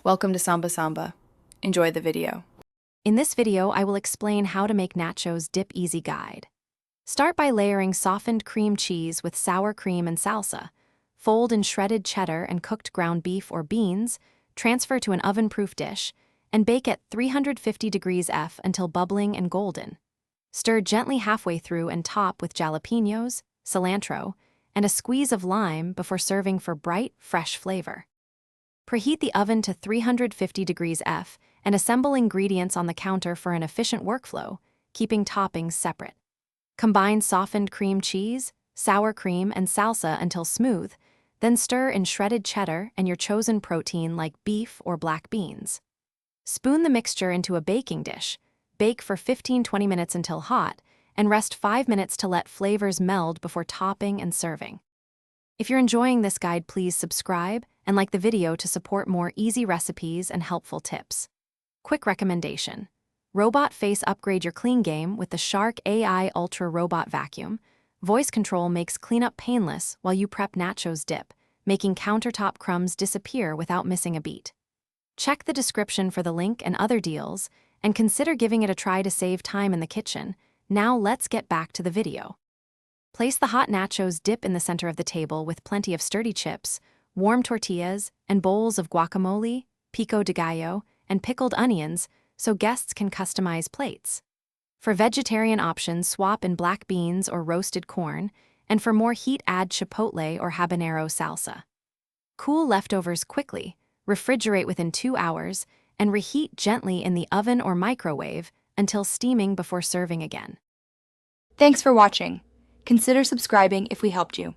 Welcome to Samba Samba. Enjoy the video. In this video, I will explain how to make nachos dip easy guide. Start by layering softened cream cheese with sour cream and salsa. Fold in shredded cheddar and cooked ground beef or beans, transfer to an oven-proof dish, and bake at 350 degrees F until bubbling and golden. Stir gently halfway through and top with jalapenos, cilantro, and a squeeze of lime before serving for bright, fresh flavor. Preheat the oven to 350 degrees F and assemble ingredients on the counter for an efficient workflow, keeping toppings separate. Combine softened cream cheese, sour cream, and salsa until smooth, then stir in shredded cheddar and your chosen protein like beef or black beans. Spoon the mixture into a baking dish, bake for 15-20 minutes until hot, and rest 5 minutes to let flavors meld before topping and serving. If you're enjoying this guide, please subscribe and like the video to support more easy recipes and helpful tips. Quick recommendation: Robot Face upgrade your clean game with the Shark AI Ultra Robot Vacuum. Voice control makes cleanup painless while you prep nachos dip, making countertop crumbs disappear without missing a beat. Check the description for the link and other deals, and consider giving it a try to save time in the kitchen. Now let's get back to the video. Place the hot nachos dip in the center of the table with plenty of sturdy chips, warm tortillas, and bowls of guacamole, pico de gallo, and pickled onions so guests can customize plates. For vegetarian options, swap in black beans or roasted corn, and for more heat, add chipotle or habanero salsa. Cool leftovers quickly, refrigerate within 2 hours, and reheat gently in the oven or microwave until steaming before serving again. Thanks for watching. Consider subscribing if we helped you.